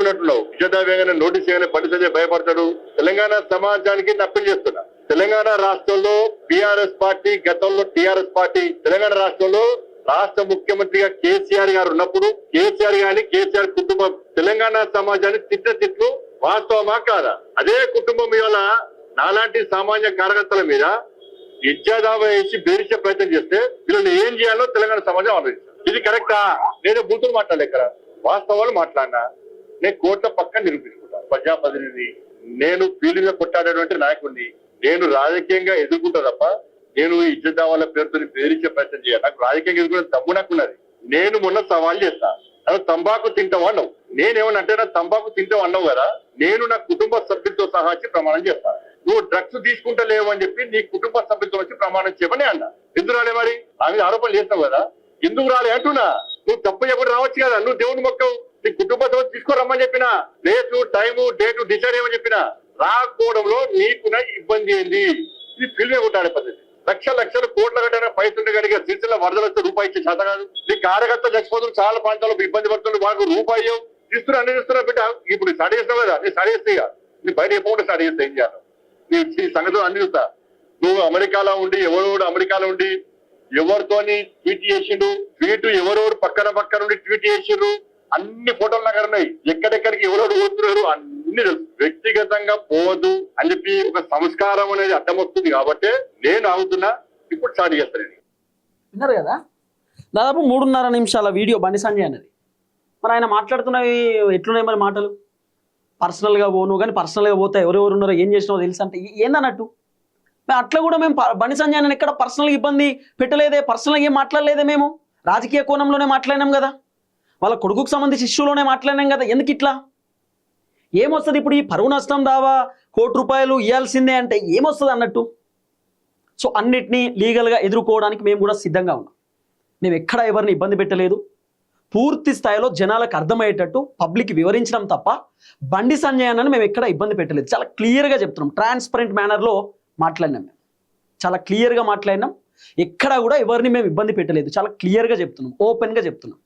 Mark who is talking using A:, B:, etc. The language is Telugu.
A: భయపడుతున్నట్టున్నావు. విజయదావేగానే నోటీస్ చేయగానే బండి సంజయ్ భయపడతాడు. తెలంగాణ సమాజానికి అప్పీల్ చేస్తున్నా. తెలంగాణ రాష్ట్రంలో బీఆర్ఎస్ పార్టీ, గతంలో టీఆర్ఎస్ పార్టీ, తెలంగాణ రాష్ట్రంలో రాష్ట్ర ముఖ్యమంత్రిగా కేసీఆర్ గారు ఉన్నప్పుడు కేసీఆర్ గాని, కేసీఆర్ కుటుంబం తెలంగాణ సమాజాన్ని తిట్లు వాస్తవమా కాదా? అదే కుటుంబం ఇవాళ నాలాంటి సామాన్య కార్యకర్తల మీద ఇజ్జాదావా వేసి బెదిరించే ప్రయత్నం చేస్తే వీళ్ళని ఏం చేయాలో తెలంగాణ సమాజం ఆలోచిస్తారు. ఇది కరెక్టా? నేను బూతులు మాట్లాడలే ఇక్కడ, వాస్తవాలు మాట్లాడినా. నేను కోర్టుల పక్కన నిరూపించుకుంటాను. ప్రజాప్రతినిధి, నేను ఫీల్డ్ మీద కొట్టాడేటువంటి నాయకుడిని. నేను రాజకీయంగా ఎదుర్కొంటా తప్ప నేను ఇజ్జదావాల పేరుతో బెదిరించే ప్రయత్నం చేయాలి. నాకు రాజకీయంగా ఎదుర్కొనే దమ్ము నాకున్నది. నేను మొన్న సవాల్ చేస్తా, తంబాకు తింటావు అన్నావు. నేనేమనంటే నా తంబాకు తింటావు అన్నావు కదా, నేను నా కుటుంబ సభ్యులతో సహా వచ్చి ప్రమాణం చేస్తాను. నువ్వు డ్రగ్స్ తీసుకుంటా లేవు అని చెప్పి నీ కుటుంబ సభ్యులతో వచ్చి ప్రమాణం చేయమని అన్నా. ఎందుకు రాలే? మరి ఆ మీద ఆరోపణలు చేస్తావు కదా, ఎందుకు రాలే అంటున్నా. నువ్వు తప్పు ఎప్పుడు రావచ్చు కదా, నువ్వు దేవుని మొక్కవు. నీ కుటుంబ సభ్యులు తీసుకోరమ్మని చెప్పినా, ప్లేసు, టైము, డేటు డిసైడ్ చేయమని చెప్పినా. రాకపోవడంలో నీకున్న ఇబ్బంది ఏంది? ఇది ఫిల్మే కొట్టాడే పద్ధతి. లక్షలు కోట్ల కట్టిన పైసలు కడిగా సిరిసిల్ల వరదలు వస్తే రూపాయి ఇచ్చే చేత కాదు. నీ కార్యకర్తలు చచ్చిపోతున్నారు, చాలా ప్రాంతాల్లో ఇబ్బంది పడుతుంది. వాళ్ళకు రూపాయి ఇస్తున్నా, అన్ని ఇస్తున్నా. బిడ్డ ఇప్పుడు స్టడీ చేస్తావు కదా, నీ స్టడీ చేస్తే నీ బయట ఎప్పుడు స్టడీ చేస్తే ఏం చేయాలి? నీ సంగతులు అన్ని చూస్తా. నువ్వు అమెరికాలో ఉండి ఎవరు అమెరికాలో ఉండి ఎవరితోని ట్వీట్ చేసిండు, ట్వీట్ ఎవరెవరు పక్కన ఉండి ట్వీట్ చేసిండ్రు, అన్ని ఫోటోలు దగ్గర ఉన్నాయి. ఎక్కడెక్కడికి ఎవరెవరు పోతున్నారు అన్ని తెలుసు. వ్యక్తిగతంగా పోవద్దు అని చెప్పి ఒక సంస్కారం అనేది అడ్డం వస్తుంది కాబట్టి నేను ఆగుతున్నా. ఇప్పుడు స్టార్ట్ చేస్తాను.
B: విన్నారు కదా, దాదాపు 3.5 నిమిషాల వీడియో బండి సంజయ్ అనేది. మరి ఆయన మాట్లాడుతున్నవి ఎట్లున్నాయి మరి మాటలు? పర్సనల్గా పోను, కానీ పర్సనల్గా పోతే ఎవరెవరు ఉన్నారో ఏం చేసినావో తెలుసు అంటే ఏందన్నట్టు. అట్లా కూడా మేము బండి సంజయ్ అని ఎక్కడ పర్సనల్గా ఇబ్బంది పెట్టలేదే, పర్సనల్గా ఏం మాట్లాడలేదే. మేము రాజకీయ కోణంలోనే మాట్లాడినాం కదా, వాళ్ళ కొడుకుకు సంబంధించి ఇష్యూలోనే మాట్లాడినాం కదా. ఎందుకు ఇట్లా? ఏమొస్తుంది ఇప్పుడు? ఈ పరువు నష్టం దావా ₹1 కోటి ఇవ్వాల్సిందే అంటే ఏమొస్తుంది అన్నట్టు. సో అన్నిటినీ లీగల్గా ఎదుర్కోవడానికి మేము కూడా సిద్ధంగా ఉన్నాం. మేము ఎక్కడ ఎవరిని ఇబ్బంది పెట్టలేదు. పూర్తి స్థాయిలో జనాలకు అర్థమయ్యేటట్టు పబ్లిక్ వివరించడం తప్ప బండి సంజయ్ అన్నని మేము ఎక్కడ ఇబ్బంది పెట్టలేదు. చాలా క్లియర్గా చెప్తున్నాం, ట్రాన్స్పరెంట్ మేనర్లో మాట్లాడినాం. మేము చాలా క్లియర్గా మాట్లాడినాం. ఎక్కడ కూడా ఎవరిని మేము ఇబ్బంది పెట్టలేదు. చాలా క్లియర్గా చెప్తున్నాం, ఓపెన్గా చెప్తున్నాం.